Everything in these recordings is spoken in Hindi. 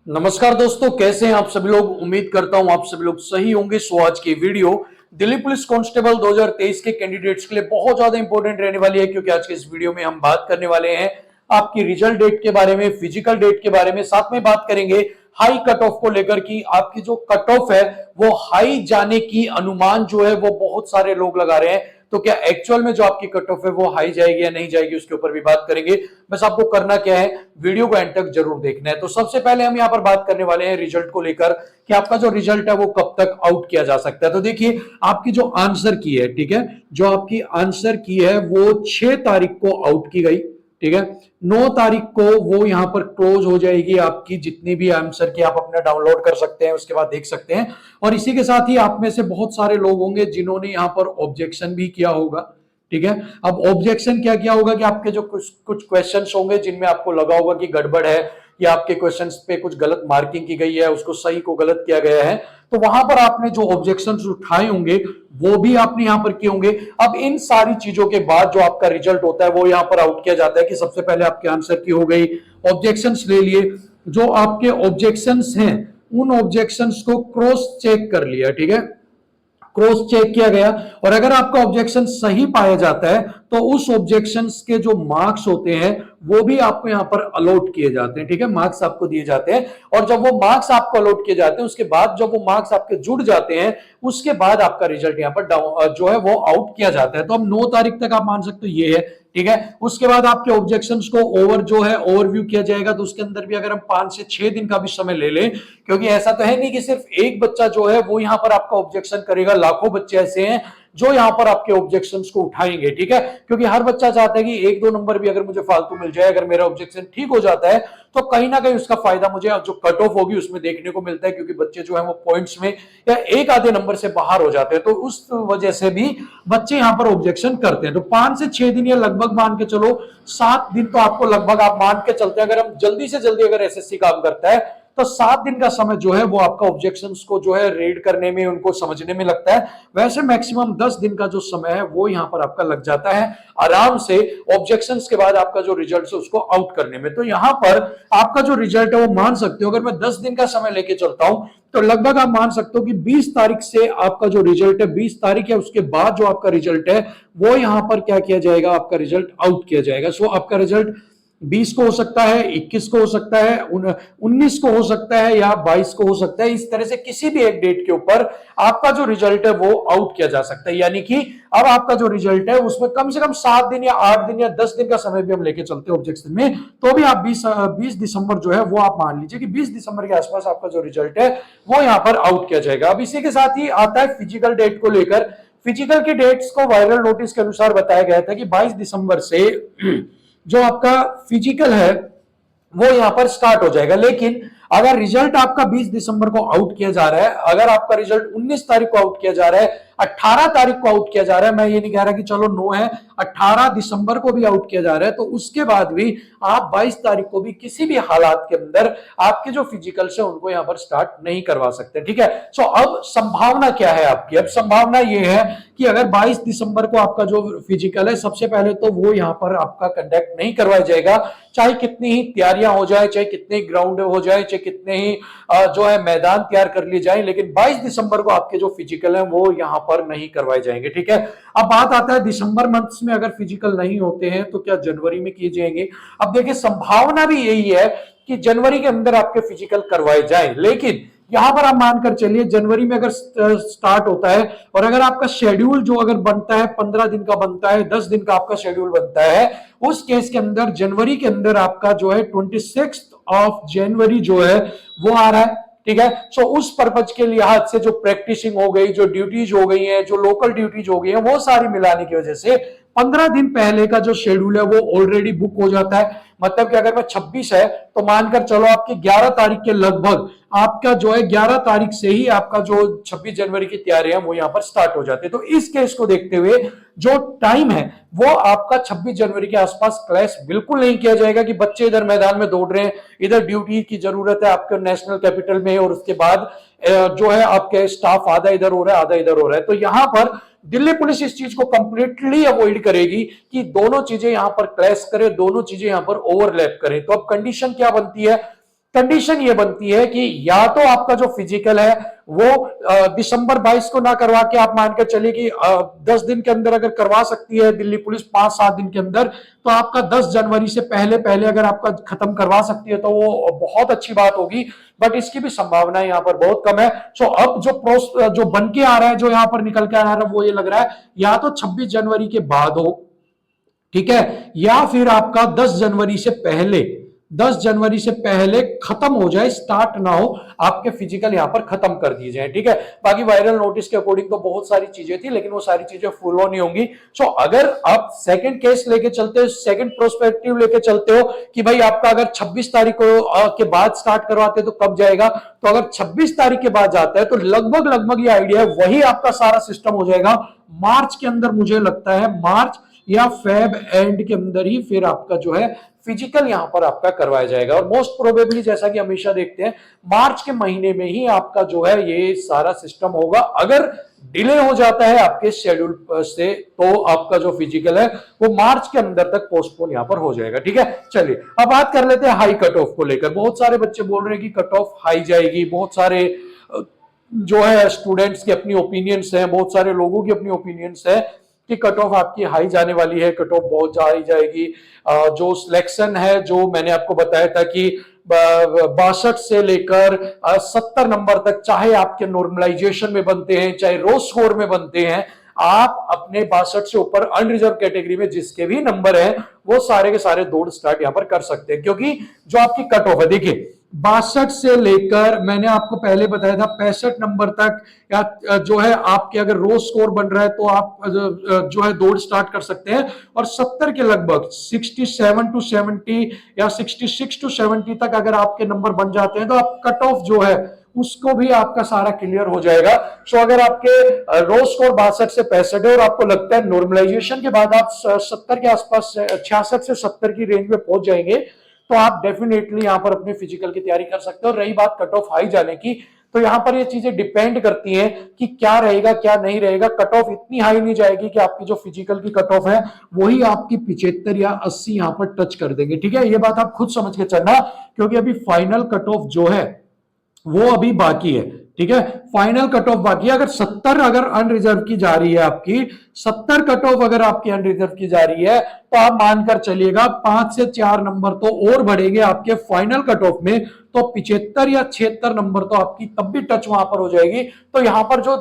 नमस्कार दोस्तों, कैसे हैं आप सभी लोग। उम्मीद करता हूं आप सभी लोग सही होंगे। सो आज की वीडियो दिल्ली पुलिस कांस्टेबल 2023 के कैंडिडेट्स के लिए बहुत ज्यादा इंपॉर्टेंट रहने वाली है, क्योंकि आज के इस वीडियो में हम बात करने वाले हैं आपकी रिजल्ट डेट के बारे में, फिजिकल डेट के बारे में, साथ में बात करेंगे हाई कट ऑफ को लेकर की आपकी जो कट ऑफ है वो हाई जाने की अनुमान जो है वो बहुत सारे लोग लगा रहे हैं। तो क्या एक्चुअल में जो आपकी कट ऑफ है वो हाई जाएगी या नहीं जाएगी, उसके ऊपर भी बात करेंगे। बस आपको करना क्या है, वीडियो को एंड तक जरूर देखना है। तो सबसे पहले हम यहाँ पर बात करने वाले हैं रिजल्ट को लेकर कि आपका जो रिजल्ट है वो कब तक आउट किया जा सकता है। तो देखिए, आपकी जो आंसर की है, ठीक है, जो आपकी आंसर की है वो 6 तारीख को आउट की गई, ठीक है। 9 तारीख को वो यहां पर क्लोज हो जाएगी। आपकी जितनी भी आंसर की आप अपना डाउनलोड कर सकते हैं, उसके बाद देख सकते हैं। और इसी के साथ ही आप में से बहुत सारे लोग होंगे जिन्होंने यहां पर ऑब्जेक्शन भी किया होगा, ठीक है। अब ऑब्जेक्शन क्या किया होगा कि आपके जो कुछ क्वेश्चंस होंगे जिनमें आपको लगा होगा कि गड़बड़ है या आपके क्वेश्चंस पे कुछ गलत मार्किंग की गई है, उसको सही को गलत किया गया है, तो वहां पर आपने जो ऑब्जेक्शंस उठाए होंगे वो भी आपने यहां पर किए होंगे। अब इन सारी चीजों के बाद जो आपका रिजल्ट होता है वो यहां पर आउट किया जाता है कि सबसे पहले आपके आंसर की हो गई, ऑब्जेक्शंस ले लिए, जो आपके ऑब्जेक्शंस हैं उन ऑब्जेक्शंस को क्रॉस चेक कर लिया, ठीक है, क्रॉस चेक किया गया। और अगर आपका ऑब्जेक्शन सही पाया जाता है तो उस ऑब्जेक्शन के जो मार्क्स होते हैं वो भी आपको यहां पर अलॉट किए जाते हैं, ठीक है, मार्क्स आपको दिए जाते हैं। और जब वो मार्क्स आपको अलॉट किए जाते हैं उसके बाद जब वो मार्क्स आपके जुड़ जाते हैं उसके बाद आपका रिजल्ट यहां पर जो है वो आउट किया जाता है। तो अब 9 तारीख तक आप मान सकते हो ये है, ठीक है। उसके बाद आपके ऑब्जेक्शंस को ओवर जो है ओवरव्यू किया जाएगा। तो उसके अंदर भी अगर हम 5 से 6 दिन का भी समय ले लें, क्योंकि ऐसा तो है नहीं कि सिर्फ एक बच्चा जो है वो यहां पर आपका ऑब्जेक्शन करेगा, लाखों बच्चे ऐसे हैं जो यहां पर आपके ऑब्जेक्शंस को उठाएंगे, ठीक है। क्योंकि हर बच्चा चाहता है कि 1-2 नंबर भी अगर मुझे फालतू मिल जाए, अगर मेरा ऑब्जेक्शन ठीक हो जाता है तो कहीं ना कहीं उसका फायदा मुझे जो कट ऑफ होगी उसमें देखने को मिलता है, क्योंकि बच्चे जो है वो पॉइंट्स में या एक आधे नंबर से बाहर हो जाते हैं। तो उस वजह से भी बच्चे यहां पर ऑब्जेक्शन करते हैं। तो 5 से 6 दिन या लगभग मान के चलो 7 दिन तो आपको लगभग आप मान के चलते हैं। अगर हम जल्दी से जल्दी अगर एसएससी काम करता है तो 7 दिन का समय जो है वो आपका ऑब्जेक्शंस को जो है रीड करने में, उनको समझने में लगता है। वैसे मैक्सिमम 10 दिन का जो समय है वो यहां पर आपका लग जाता है आराम से ऑब्जेक्शंस के बाद आपका जो रिजल्ट है उसको आउट करने में। तो यहां पर आपका जो रिजल्ट है वो मान सकते हो, अगर मैं 10 दिन का समय लेके चलता हूं तो लगभग आप मान सकते हो कि 20 तारीख से आपका जो रिजल्ट है, 20 तारीख या उसके बाद जो आपका रिजल्ट है वो यहां पर क्या किया जाएगा, आपका रिजल्ट आउट किया जाएगा। सो आपका रिजल्ट 20 को हो सकता है, 21 को हो सकता है, 19 को हो सकता है या 22 को हो सकता है। इस तरह से किसी भी एक डेट के ऊपर आपका जो रिजल्ट है वो आउट किया जा सकता है। यानी कि अब आपका जो रिजल्ट है उसमें कम से कम 7 दिन या 8 दिन या 10 दिन का समय भी हम लेके चलते हैं ऑब्जेक्शन में, तो भी आप 20 दिसंबर जो है वो आप मान लीजिए कि 20 दिसंबर के आसपास आपका जो रिजल्ट है वो यहां पर आउट किया जाएगा। अब इसी के साथ ही आता है फिजिकल डेट को लेकर। फिजिकल के डेट्स को वायरल नोटिस के अनुसार बताया गया था कि 22 दिसंबर से जो आपका फिजिकल है वो यहां पर स्टार्ट हो जाएगा। लेकिन अगर रिजल्ट आपका 20 दिसंबर को आउट किया जा रहा है, अगर आपका रिजल्ट 19 तारीख को आउट किया जा रहा है, 18 तारीख को आउट किया जा रहा है, मैं ये नहीं कह रहा कि चलो 9 है, 18 दिसंबर को भी आउट किया जा रहा है, तो उसके बाद भी आप 22 तारीख को भी किसी भी हालात के अंदर आपके जो फिजिकल्स है उनको यहां पर स्टार्ट नहीं करवा सकते, ठीक है। सो अब संभावना क्या है आपकी, अब संभावना ये है कि अगर 22 दिसंबर को आपका जो फिजिकल है सबसे पहले तो वो यहां पर आपका कंडक्ट नहीं करवाया जाएगा, चाहे कितनी ही तैयारियां हो जाए, चाहे कितने ग्राउंड हो जाए, चाहे कितने ही जो है मैदान तैयार कर लिए जाए, लेकिन 22 दिसंबर को आपके जो फिजिकल है वो यहां पर नहीं करवाए जाएंगे, ठीक है। अब बात आता है दिसंबर मंथ्स में अगर फिजिकल नहीं होते हैं तो क्या जनवरी में किए जाएंगे। अब देखिए, संभावना भी यही है कि जनवरी के अंदर आपके फिजिकल करवाए जाए, लेकिन यहां पर आप मानकर चलिए जनवरी में अगर स्टार्ट होता है और अगर आपका शेड्यूल जो अगर बनता है 15 दिन का बनता है, 10 दिन का आपका शेड्यूल बनता है, उस केस के अंदर जनवरी के अंदर आपका जो है 26 ऑफ जनवरी जो है वो आ रहा है, ठीक है। सो उस पर्पज के लिहाज से जो प्रैक्टिसिंग हो गई, जो ड्यूटीज हो गई है, जो लोकल ड्यूटीज हो गई है, वो सारी मिलाने की वजह से 15 दिन पहले का जो शेड्यूल है वो ऑलरेडी बुक हो जाता है। मतलब कि अगर मैं 26 है तो मानकर चलो आपकी 11 तारीख के लगभग आपका जो है 11 तारीख से ही आपका जो 26 जनवरी की तैयारी है वो यहां पर स्टार्ट हो जाती है। तो इस केस को देखते हुए जो टाइम है वो आपका 26 जनवरी के आसपास क्लैश बिल्कुल नहीं किया जाएगा कि बच्चे इधर मैदान में दौड़ रहे हैं, इधर ड्यूटी की जरूरत है आपके नेशनल कैपिटल में, और उसके बाद जो है आपके स्टाफ आधा इधर हो रहा है आधा इधर हो रहा है। तो यहां पर दिल्ली पुलिस इस चीज को कंप्लीटली अवॉइड करेगी कि दोनों चीजें यहां पर क्लैश करें, दोनों चीजें यहां पर ओवरलैप करें। तो अब कंडीशन क्या बनती है, कंडीशन ये बनती है कि या तो आपका जो फिजिकल है वो दिसंबर 22 को ना करवा के आप मान के चलिए कि 10 दिन के अंदर अगर करवा सकती है दिल्ली पुलिस, 5-7 दिन के अंदर, तो आपका 10 जनवरी से पहले पहले अगर आपका खत्म करवा सकती है तो वो बहुत अच्छी बात होगी, बट इसकी भी संभावना यहाँ पर बहुत कम है। सो अब जो बन के आ रहा है, जो यहाँ पर निकल के आ रहा है, वो ये लग रहा है या तो 26 जनवरी के बाद हो, ठीक है, या फिर आपका 10 जनवरी से पहले, 10 जनवरी से पहले खत्म हो जाए, स्टार्ट ना हो, आपके फिजिकल यहां पर खत्म कर दिए जाए, ठीक है। बाकी वायरल नोटिस के अकॉर्डिंग तो बहुत सारी चीजें थी, लेकिन वो सारी चीजें फुल ऑन नहीं होंगी। सो अगर आप सेकंड केस लेके चलते हो, सेकंड प्रोस्पेक्टिव लेके चलते हो कि भाई आपका अगर 26 तारीख को के बाद स्टार्ट करवाते तो कब जाएगा, तो अगर 26 तारीख के बाद जाता है तो लगभग लगभग ये आइडिया है वही आपका सारा सिस्टम हो जाएगा मार्च के अंदर। मुझे लगता है मार्च या फेब एंड के अंदर ही फिर आपका जो है फिजिकल यहां पर आपका करवाया जाएगा, और मोस्ट प्रोबेबली जैसा कि हमेशा देखते हैं मार्च के महीने में ही आपका जो है ये सारा सिस्टम होगा। अगर डिले हो जाता है आपके शेड्यूल से तो आपका जो फिजिकल है वो मार्च के अंदर तक पोस्टपोन यहां पर हो जाएगा, ठीक है। चलिए अब बात कर लेते हैं हाई कट ऑफ को लेकर। बहुत सारे बच्चे बोल रहे हैं कि कट ऑफ हाई जाएगी, बहुत सारे जो है स्टूडेंट्स की अपनी ओपिनियंस है, बहुत सारे लोगों की अपनी ओपिनियंस है कि कट ऑफ आपकी हाई जाने वाली है, कट ऑफ बहुत जारी जाएगी। जो सिलेक्शन है, जो मैंने आपको बताया था कि 62 से लेकर 70 नंबर तक, चाहे आपके नॉर्मलाइजेशन में बनते हैं चाहे रो स्कोर में बनते हैं, आप अपने 62 से ऊपर अनरिजर्व कैटेगरी में जिसके भी नंबर है वो सारे के सारे दौड़ स्टार्ट यहां पर कर सकते हैं, क्योंकि जो आपकी कट ऑफ है, देखिए 62 से लेकर मैंने आपको पहले बताया था 65 नंबर तक, या जो है आपके अगर रो स्कोर बन रहा है तो आप जो है दौड़ स्टार्ट कर सकते हैं। और 70 के लगभग 67 टू 70 या 66 टू 70 तक अगर आपके नंबर बन जाते हैं तो आप कट ऑफ जो है उसको भी आपका सारा क्लियर हो जाएगा। सो अगर आपके रो स्कोर 62 से 65 है और आपको लगता है नॉर्मलाइजेशन के बाद आप 70 के आसपास 66 से 70 की रेंज में पहुंच जाएंगे तो आप डेफिनेटली यहां पर अपने फिजिकल की तैयारी कर सकते हो। और रही बात कट ऑफ हाई जाने की, तो यहां पर ये चीजें डिपेंड करती हैं कि क्या रहेगा क्या नहीं रहेगा। कट ऑफ इतनी हाई नहीं जाएगी कि आपकी जो फिजिकल की कट ऑफ है वही आपकी 75 या 80 यहां पर टच कर देंगे, ठीक है। ये बात आप खुद समझ के चलना, क्योंकि अभी फाइनल कट ऑफ जो है वो अभी बाकी है, ठीक है। फाइनल कट ऑफ बाकी है। अगर 70 अगर अनरिजर्व की जा रही है, आपकी 70 कट ऑफ अगर आपकी अनरिजर्व की जा रही है तो आप मानकर चलिएगा 5 से 4 नंबर तो और बढ़ेंगे आपके फाइनल कट ऑफ में, तो 75 या 76 नंबर तो आपकी तब भी टच वहां पर हो जाएगी। तो यहां पर जो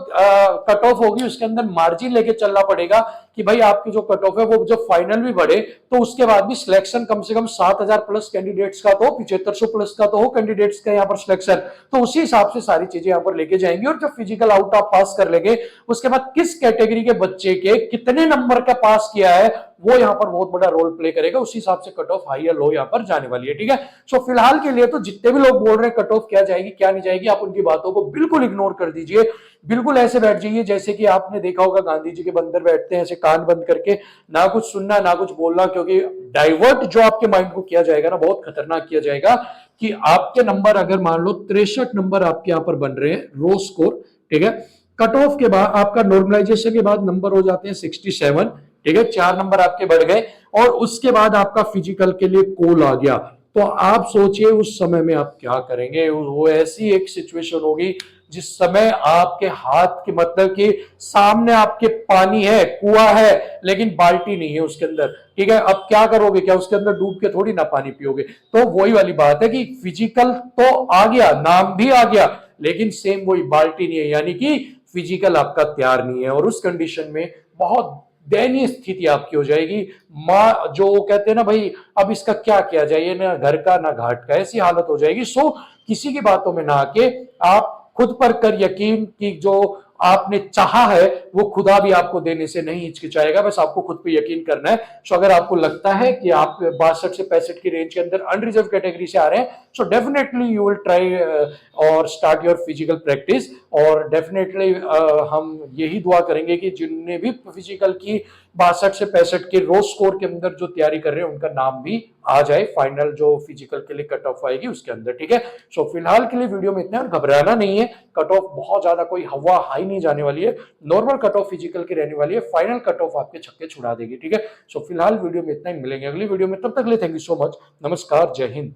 कट ऑफ होगी उसके अंदर मार्जिन लेके चलना पड़ेगा कि भाई आपकी जो कट ऑफ है वो जब फाइनल भी बढ़े तो उसके बाद भी सिलेक्शन कम से कम 7000 प्लस कैंडिडेट्स का तो 7500 प्लस का तो हो कैंडिडेट्स का यहाँ पर सिलेक्शन, तो उसी हिसाब से सारी चीजें यहाँ पर लेके जाएंगे। और जब फिजिकल आउट ऑफ पास कर लेंगे उसके बाद किस कैटेगरी के बच्चे के कितने नंबर का पास किया है वो यहाँ पर बहुत बड़ा रोल प्ले करेगा, उसी हिसाब से कट ऑफ हाई या लो यहाँ पर जाने वाली है, ठीक है। सो फिलहाल के लिए तो जितने भी लोग बोल रहे हैं कट ऑफ क्या जाएगी क्या नहीं जाएगी, आप उनकी बातों को बिल्कुल इग्नोर कर दीजिए। बिल्कुल ऐसे बैठ जाइए जैसे कि आपने देखा होगा गांधी जी के बंदर बैठते हैं ऐसे कान बंद करके, ना कुछ सुनना ना कुछ बोलना, क्योंकि डाइवर्ट जो आपके माइंड को किया जाएगा ना बहुत खतरनाक किया जाएगा। कि आपके नंबर अगर मान लो 63 नंबर आपके यहाँ पर बन रहे हैं रो स्कोर, ठीक है, कट ऑफ के बाद आपका नॉर्मलाइजेशन के बाद नंबर हो जाते हैं 67, ठीक है, 4 नंबर आपके बढ़ गए, और उसके बाद आपका फिजिकल के लिए कॉल आ गया, तो आप सोचिए उस समय में आप क्या करेंगे। वो ऐसी एक सिचुएशन होगी जिस समय आपके हाथ के मतलब कि सामने आपके पानी है, कुआं है, लेकिन बाल्टी नहीं है उसके अंदर, ठीक है। अब क्या करोगे, क्या उसके अंदर डूब के थोड़ी ना पानी पियोगे। तो वही वाली बात है कि फिजिकल तो आ गया, नाम भी आ गया, लेकिन सेम वही बाल्टी नहीं है, यानी कि फिजिकल आपका तैयार नहीं है। और उस कंडीशन में बहुत दयनीय स्थिति आपकी हो जाएगी। माँ जो कहते हैं ना भाई अब इसका क्या किया जाए, ना घर का ना घाट का, ऐसी हालत हो जाएगी। सो किसी की बातों में ना आके आप खुद पर कर यकीन कि जो आपने चाहा है वो खुदा भी आपको देने से नहीं हिचकिचाएगा, बस आपको खुद पे यकीन करना है। सो अगर आपको लगता है कि आप 62 से 65 की रेंज के अंदर अनरिजर्व कैटेगरी से आ रहे हैं, so definitely you will try और स्टार्ट योर फिजिकल प्रैक्टिस। और डेफिनेटली हम यही दुआ करेंगे कि जिनने भी फिजिकल की 62 से 65 के रो स्कोर के अंदर जो तैयारी कर रहे हैं उनका नाम भी आ जाए फाइनल जो फिजिकल के लिए कट ऑफ आएगी उसके अंदर, ठीक है। सो फिलहाल के लिए वीडियो में इतना, घबराना नहीं है, कट ऑफ बहुत ज्यादा कोई हवा हाई नहीं जाने वाली है, नॉर्मल कट ऑफ फिजिकल की रहने वाली है, फाइनल कट ऑफ आपके छक्के छुड़ा देगी, ठीक है। सो फिलहाल वीडियो में इतना ही, मिलेंगे अगली वीडियो में, तब तक ले थैंक यू सो मच, नमस्कार, जय हिंद।